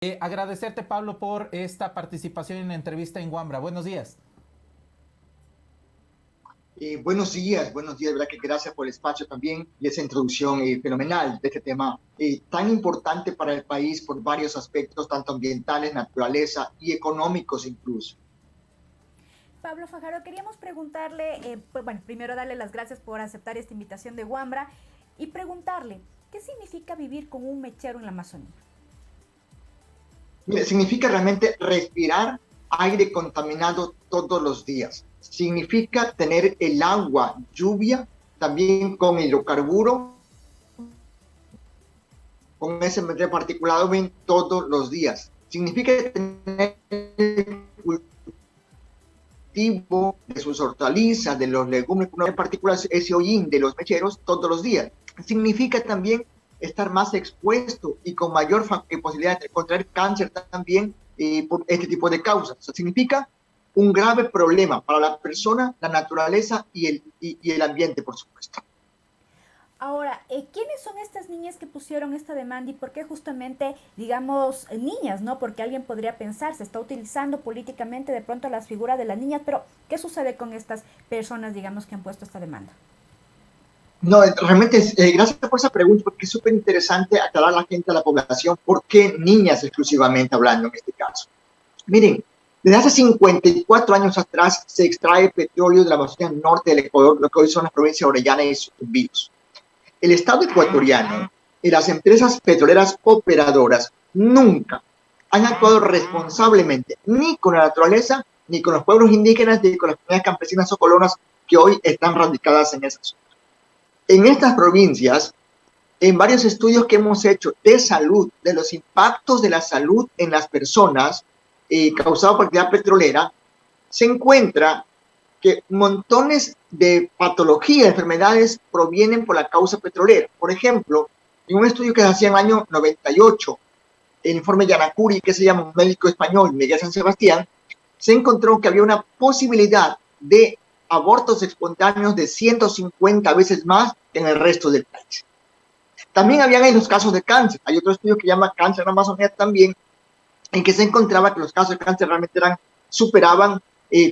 Agradecerte, Pablo, por esta participación en la entrevista en Wambra. Buenos días. Buenos días, verdad que gracias por el espacio también y esa introducción fenomenal de este tema tan importante para el país por varios aspectos, tanto ambientales, naturaleza y económicos incluso. Pablo Fajardo, queríamos preguntarle, pues bueno, primero darle las gracias por aceptar esta invitación de Wambra y preguntarle, ¿qué significa vivir con un mechero en la Amazonía? Mira, significa realmente respirar aire contaminado todos los días. Significa tener el agua, lluvia, también con hidrocarburo, con ese material particulado ven todos los días. Significa tener cultivo de sus hortalizas, de los legumbres, en particular ese hollín de los mecheros todos los días. Significa también estar más expuesto y con mayor posibilidad de contraer cáncer también por este tipo de causas. O sea, significa un grave problema para la persona, la naturaleza y el ambiente, por supuesto. Ahora, ¿quiénes son estas niñas que pusieron esta demanda y por qué justamente, digamos, niñas, ¿no? Porque alguien podría pensar, se está utilizando políticamente de pronto las figuras de las niñas, pero ¿qué sucede con estas personas, digamos, que han puesto esta demanda? No, realmente, gracias por esa pregunta, porque es súper interesante aclarar a la gente, a la población, por qué niñas exclusivamente hablando en este caso. Miren, desde hace 54 años atrás se extrae petróleo de la Amazonía norte del Ecuador, lo que hoy son las provincias de Orellana y Sucumbíos. El Estado ecuatoriano y las empresas petroleras operadoras nunca han actuado responsablemente ni con la naturaleza, ni con los pueblos indígenas, ni con las comunidades campesinas o colonas que hoy están radicadas en esas zonas. En estas provincias, en varios estudios que hemos hecho de salud, de los impactos de la salud en las personas causados por actividad petrolera, se encuentra que montones de patologías, enfermedades provienen por la causa petrolera. Por ejemplo, en un estudio que se hacía en el año 98, el informe Yanacuri, que se llama un médico español, Miguel San Sebastián, se encontró que había una posibilidad de abortos espontáneos de 150 veces más que en el resto del país. También habían en los casos de cáncer. Hay otro estudio que llama Cáncer en la Amazonía también, en que se encontraba que los casos de cáncer realmente superaban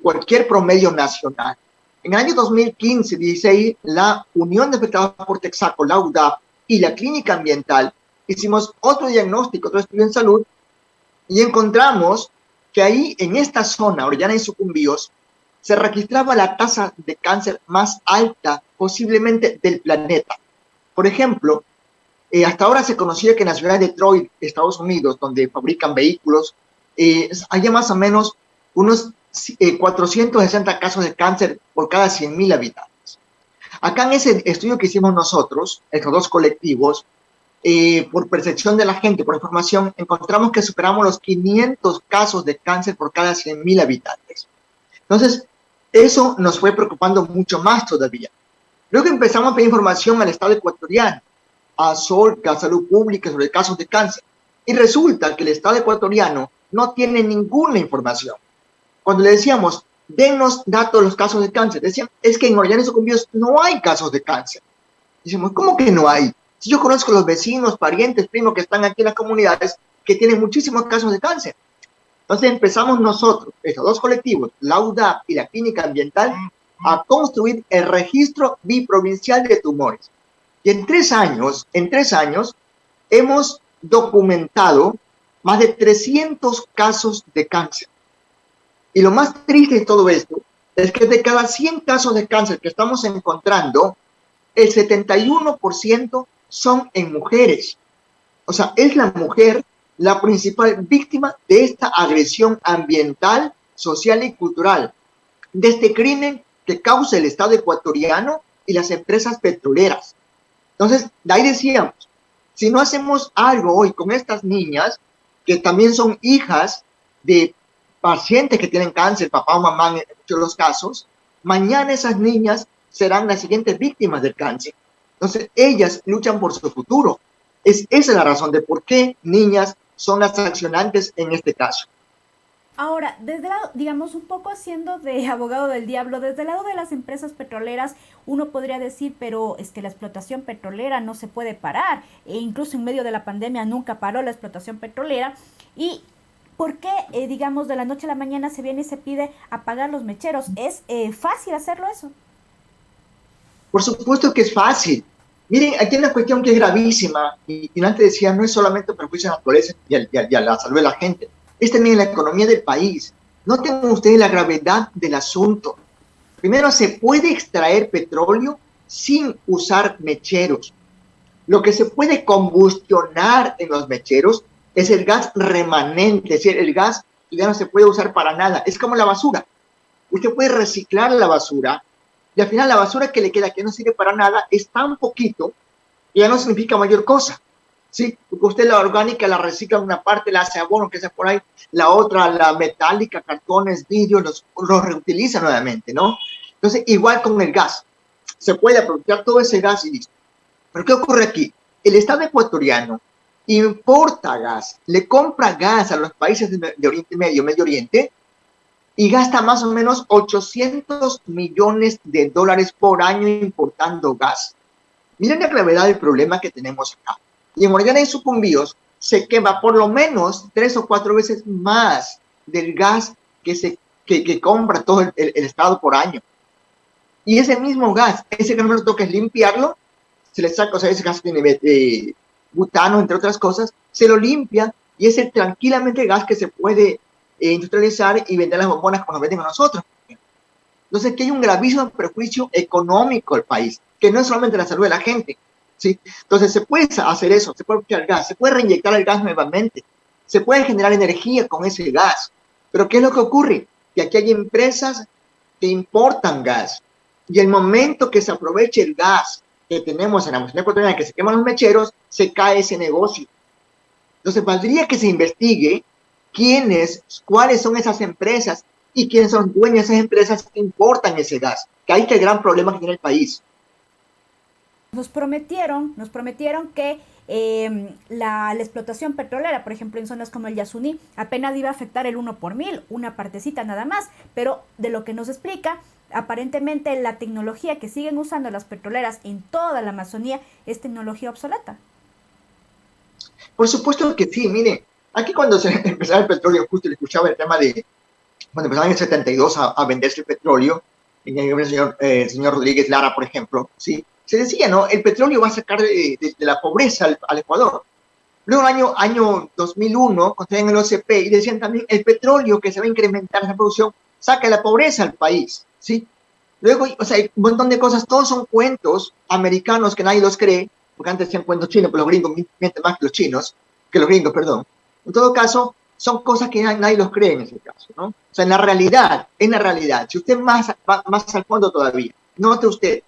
cualquier promedio nacional. En el año 2015-16, la Unión de Afectados por Texaco, la UDAP, y la Clínica Ambiental hicimos otro diagnóstico, otro estudio en salud, y encontramos que ahí, en esta zona, Orellana y Sucumbíos, se registraba la tasa de cáncer más alta posiblemente del planeta. Por ejemplo, hasta ahora se conocía que en la ciudad de Detroit, Estados Unidos, donde fabrican vehículos, hay más o menos unos 460 casos de cáncer por cada 100.000 habitantes. Acá en ese estudio que hicimos nosotros, estos dos colectivos, por percepción de la gente, por información, encontramos que superamos los 500 casos de cáncer por cada 100.000 habitantes. Entonces, eso nos fue preocupando mucho más todavía. Luego empezamos a pedir información al Estado ecuatoriano, a SORCA, a Salud Pública, sobre casos de cáncer. Y resulta que el Estado ecuatoriano no tiene ninguna información. Cuando le decíamos, denos datos de los casos de cáncer, decían, es que en Orellana y Sucumbíos no hay casos de cáncer. Decimos, ¿cómo que no hay? Si yo conozco a los vecinos, parientes, primos que están aquí en las comunidades que tienen muchísimos casos de cáncer. Entonces empezamos nosotros, estos dos colectivos, la UDAP y la Clínica Ambiental, a construir el registro biprovincial de tumores. Y en tres años, hemos documentado más de 300 casos de cáncer. Y lo más triste de todo esto es que de cada 100 casos de cáncer que estamos encontrando, el 71% son en mujeres. O sea, es la mujer la principal víctima de esta agresión ambiental, social y cultural, de este crimen que causa el Estado ecuatoriano y las empresas petroleras. Entonces, de ahí decíamos, si no hacemos algo hoy con estas niñas, que también son hijas de pacientes que tienen cáncer, papá o mamá en muchos de los casos, mañana esas niñas serán las siguientes víctimas del cáncer. Entonces, ellas luchan por su futuro. Esa es la razón de por qué niñas son las accionantes en este caso. Ahora, desde el lado, digamos, un poco haciendo de abogado del diablo, desde el lado de las empresas petroleras, uno podría decir, pero es que la explotación petrolera no se puede parar, e incluso en medio de la pandemia nunca paró la explotación petrolera. ¿Y por qué, digamos, de la noche a la mañana se viene y se pide apagar los mecheros? ¿Es fácil hacerlo eso? Por supuesto que es fácil. Miren, aquí hay una cuestión que es gravísima y antes decía, no es solamente un perjuicio a la naturaleza y a la salud de la gente, es también la economía del país. Noten ustedes la gravedad del asunto. Primero, se puede extraer petróleo sin usar mecheros. Lo que se puede combustionar en los mecheros es el gas remanente, es decir, el gas que ya no se puede usar para nada. Es como la basura. Usted puede reciclar la basura y al final la basura que le queda, que no sirve para nada, es tan poquito que ya no significa mayor cosa. ¿Sí? Porque usted la orgánica la recicla una parte, la hace abono, que sea por ahí, la otra, la metálica, cartones, vidrios, los reutiliza nuevamente, ¿no? Entonces, igual con el gas. Se puede aprovechar todo ese gas y listo. Pero ¿qué ocurre aquí? El Estado ecuatoriano importa gas, le compra gas a los países de Oriente Medio, Medio Oriente, y gasta más o menos 800 millones de dólares por año importando gas. Miren la gravedad del problema que tenemos acá. Y en Orellana y Sucumbíos se quema por lo menos 3 o 4 veces más del gas que compra todo el Estado por año. Y ese mismo gas, ese que no lo toca es limpiarlo, se le saca, o sea, ese gas tiene butano, entre otras cosas, se lo limpia y es tranquilamente el gas que se puede industrializar y vender las bombonas como nos venden a nosotros. Entonces, aquí hay un gravísimo perjuicio económico al país, que no es solamente la salud de la gente, ¿sí? Entonces, se puede hacer eso, se puede echar gas, se puede reinyectar el gas nuevamente, se puede generar energía con ese gas. Pero, ¿qué es lo que ocurre? Que aquí hay empresas que importan gas y el momento que se aproveche el gas que tenemos en la Amazonía ecuatoriana, que se queman los mecheros, se cae ese negocio. Entonces, valdría que se investigue cuáles son esas empresas y quiénes son dueños de esas empresas que importan ese gas, que ahí está el gran problema que tiene el país. Nos prometieron que la explotación petrolera, por ejemplo, en zonas como el Yasuní, apenas iba a afectar el 1 por 1000, una partecita nada más, pero de lo que nos explica, aparentemente la tecnología que siguen usando las petroleras en toda la Amazonía es tecnología obsoleta. Por supuesto que sí, mire, aquí cuando se empezaba el petróleo, justo le escuchaba el tema de cuando empezaban en el 72 a venderse el petróleo, en el señor Rodríguez Lara, por ejemplo, ¿sí? Se decía, ¿no? El petróleo va a sacar de la pobreza al Ecuador. Luego, en el año 2001, cuando en el OCP, y decían también, el petróleo que se va a incrementar en la producción saca de la pobreza al país, ¿sí? Luego, o sea, hay un montón de cosas, todos son cuentos americanos que nadie los cree, porque antes decían cuentos chinos, pero los gringos mienten más que los chinos, que los gringos, perdón. En todo caso, son cosas que nadie los cree en ese caso, ¿no? O sea, en la realidad, si usted va más al fondo todavía, note usted,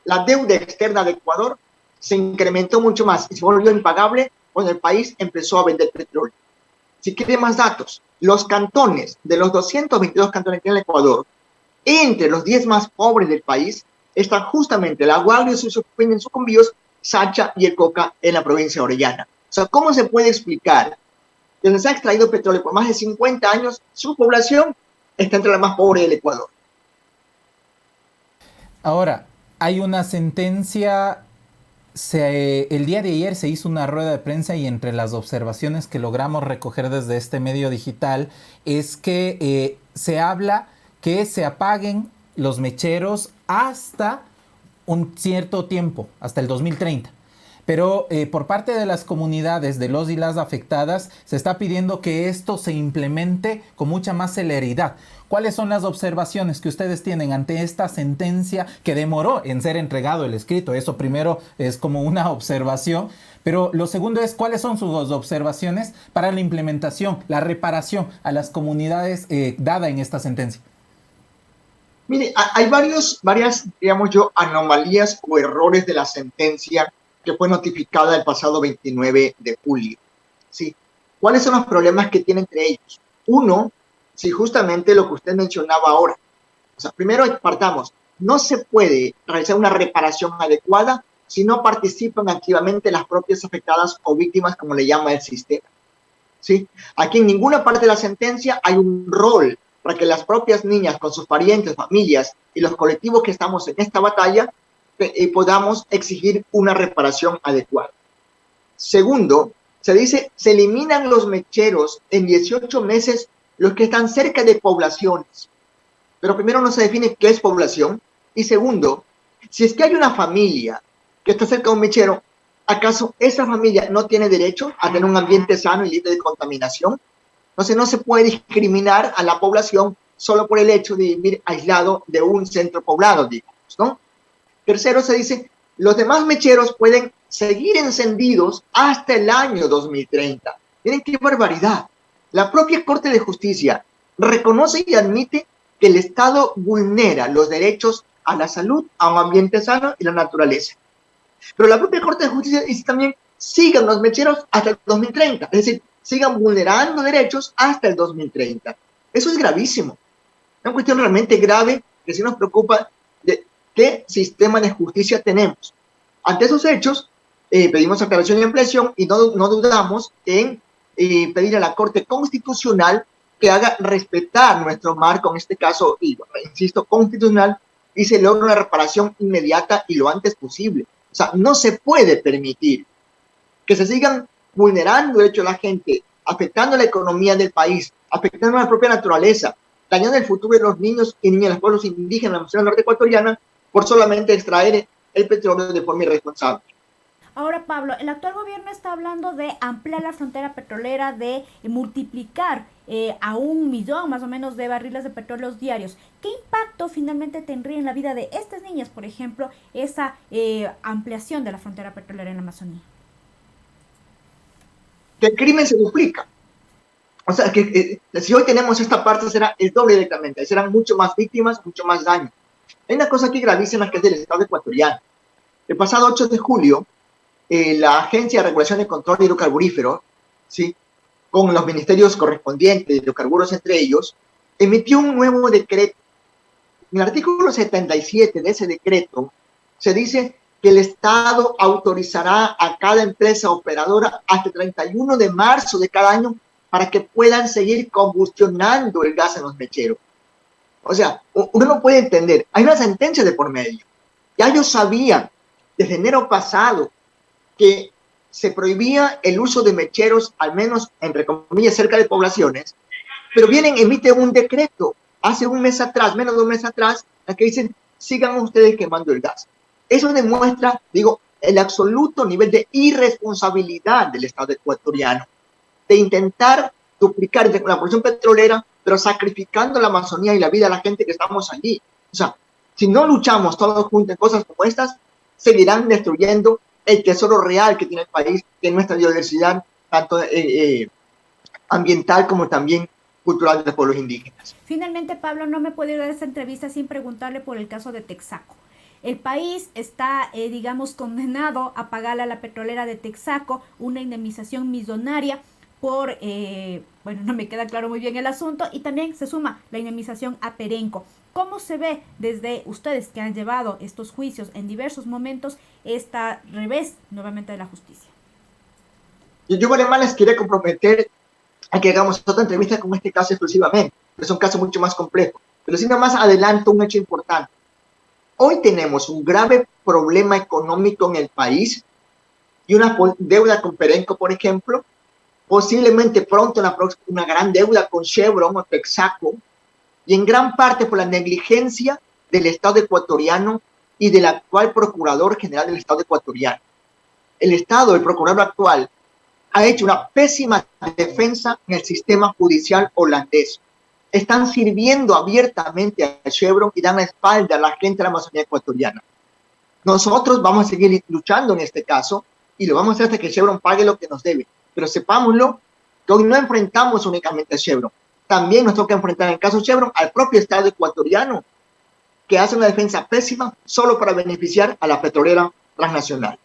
la deuda externa de Ecuador se incrementó mucho más y se volvió impagable cuando el país empezó a vender petróleo. Si quiere más datos, los cantones, de los 222 cantones que tiene el Ecuador, entre los 10 más pobres del país, están justamente La Guaira, Sucumbíos, Sacha y el Coca en la provincia de Orellana. O sea, ¿cómo se puede explicar que donde se ha extraído petróleo por más de 50 años, su población está entre las más pobres del Ecuador? Ahora, hay una sentencia, el día de ayer se hizo una rueda de prensa y entre las observaciones que logramos recoger desde este medio digital es que se habla que se apaguen los mecheros hasta un cierto tiempo, hasta el 2030. Pero por parte de las comunidades, de los y las afectadas, se está pidiendo que esto se implemente con mucha más celeridad. ¿Cuáles son las observaciones que ustedes tienen ante esta sentencia que demoró en ser entregado el escrito? Eso primero es como una observación, pero lo segundo es cuáles son sus observaciones para la implementación, la reparación a las comunidades dada en esta sentencia. Mire, hay varias, digamos yo, anomalías o errores de la sentencia que fue notificada el pasado 29 de julio. ¿Sí? ¿Cuáles son los problemas que tiene entre ellos? Uno, sí, justamente lo que usted mencionaba ahora. O sea, primero partamos, no se puede realizar una reparación adecuada si no participan activamente las propias afectadas o víctimas, como le llama el sistema. ¿sí? Aquí en ninguna parte de la sentencia hay un rol para que las propias niñas con sus parientes, familias y los colectivos que estamos en esta batalla podamos exigir una reparación adecuada. Segundo, se dice, se eliminan los mecheros en 18 meses los que están cerca de poblaciones. Pero primero no se define qué es población. Y segundo, si es que hay una familia que está cerca de un mechero, ¿acaso esa familia no tiene derecho a tener un ambiente sano y libre de contaminación? Entonces no se puede discriminar a la población solo por el hecho de vivir aislado de un centro poblado, digamos, ¿no? Tercero, se dice, los demás mecheros pueden seguir encendidos hasta el año 2030. Miren qué barbaridad. La propia Corte de Justicia reconoce y admite que el Estado vulnera los derechos a la salud, a un ambiente sano y la naturaleza. Pero la propia Corte de Justicia dice también, sigan los mecheros hasta el 2030. Es decir, sigan vulnerando derechos hasta el 2030. Eso es gravísimo. Es una cuestión realmente grave que sí nos preocupa de qué sistema de justicia tenemos. Ante esos hechos, pedimos aclaración y ampliación y no dudamos en pedir a la Corte Constitucional que haga respetar nuestro marco, en este caso, y insisto, constitucional, y se logre una reparación inmediata y lo antes posible. O sea, no se puede permitir que se sigan vulnerando derechos de la gente, afectando la economía del país, afectando la propia naturaleza, dañando el futuro de los niños y niñas de los pueblos indígenas de la Amazonía norte ecuatoriana por solamente extraer el petróleo de forma irresponsable. Ahora, Pablo, el actual gobierno está hablando de ampliar la frontera petrolera, de multiplicar a 1 millón más o menos de barriles de petróleo diarios. ¿Qué impacto finalmente tendría en la vida de estas niñas, por ejemplo, esa ampliación de la frontera petrolera en la Amazonía? Que el crimen se duplica. O sea, que si hoy tenemos esta parte, será el doble directamente. Serán mucho más víctimas, mucho más daño. Hay una cosa aquí gravísima que es del Estado ecuatoriano. El pasado 8 de julio, la Agencia de Regulación y Control de Hidrocarburíferos, ¿sí?, con los ministerios correspondientes de hidrocarburos entre ellos, emitió un nuevo decreto. En el artículo 77 de ese decreto se dice que el Estado autorizará a cada empresa operadora hasta el 31 de marzo de cada año para que puedan seguir combustionando el gas en los mecheros. O sea, uno no puede entender, hay una sentencia de por medio. Ya ellos sabían desde enero pasado que se prohibía el uso de mecheros, al menos, entre comillas, cerca de poblaciones, pero vienen, emiten un decreto hace un mes atrás, menos de un mes atrás, en que dicen, sigan ustedes quemando el gas. Eso demuestra, digo, el absoluto nivel de irresponsabilidad del Estado ecuatoriano, de intentar duplicar la producción petrolera, pero sacrificando la Amazonía y la vida de la gente que estamos allí. O sea, si no luchamos todos juntos en cosas como estas, seguirán destruyendo el tesoro real que tiene el país, que es nuestra biodiversidad, tanto ambiental como también cultural de los pueblos indígenas. Finalmente, Pablo, no me puedo ir a esta entrevista sin preguntarle por el caso de Texaco. El país está, digamos, condenado a pagarle a la petrolera de Texaco una indemnización millonaria por, bueno, no me queda claro muy bien el asunto, y también se suma la indemnización a Perenco. ¿Cómo se ve desde ustedes que han llevado estos juicios en diversos momentos esta revés nuevamente de la justicia? Yo además les quería comprometer a que hagamos otra entrevista con este caso exclusivamente. Es un caso mucho más complejo. Pero si nada más adelanto un hecho importante. Hoy tenemos un grave problema económico en el país y una deuda con Perenco, por ejemplo, posiblemente pronto una gran deuda con Chevron o Texaco, y en gran parte por la negligencia del Estado ecuatoriano y del actual Procurador General del Estado ecuatoriano. El Estado, el Procurador actual, ha hecho una pésima defensa en el sistema judicial holandés. Están sirviendo abiertamente a Chevron y dan la espalda a la gente de la Amazonía ecuatoriana. Nosotros vamos a seguir luchando en este caso y lo vamos a hacer hasta que Chevron pague lo que nos debe. Pero sepámoslo, que hoy no enfrentamos únicamente a Chevron. También nos toca enfrentar en el caso Chevron al propio Estado ecuatoriano, que hace una defensa pésima solo para beneficiar a la petrolera transnacional.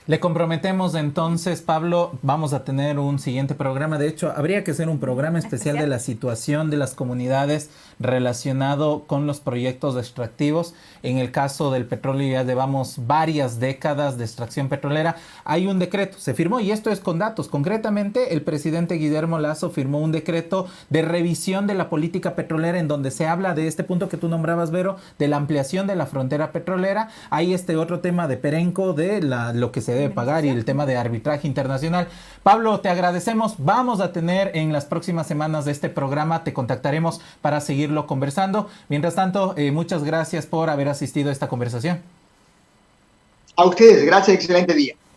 Le comprometemos entonces, Pablo, vamos a tener un siguiente programa. De hecho, habría que hacer un programa especial de la situación de las comunidades relacionado con los proyectos extractivos. En el caso del petróleo ya llevamos varias décadas de extracción petrolera. Hay un decreto, se firmó, y esto es con datos. Concretamente, el presidente Guillermo Lasso firmó un decreto de revisión de la política petrolera en donde se habla de este punto que tú nombrabas, Vero, de la ampliación de la frontera petrolera. Hay este otro tema de Perenco, de lo que se debe pagar, y el tema de arbitraje internacional. Pablo, te agradecemos. Vamos a tener en las próximas semanas de este programa, te contactaremos para seguirlo conversando. Mientras tanto, muchas gracias por haber asistido a esta conversación. A ustedes, gracias, excelente día.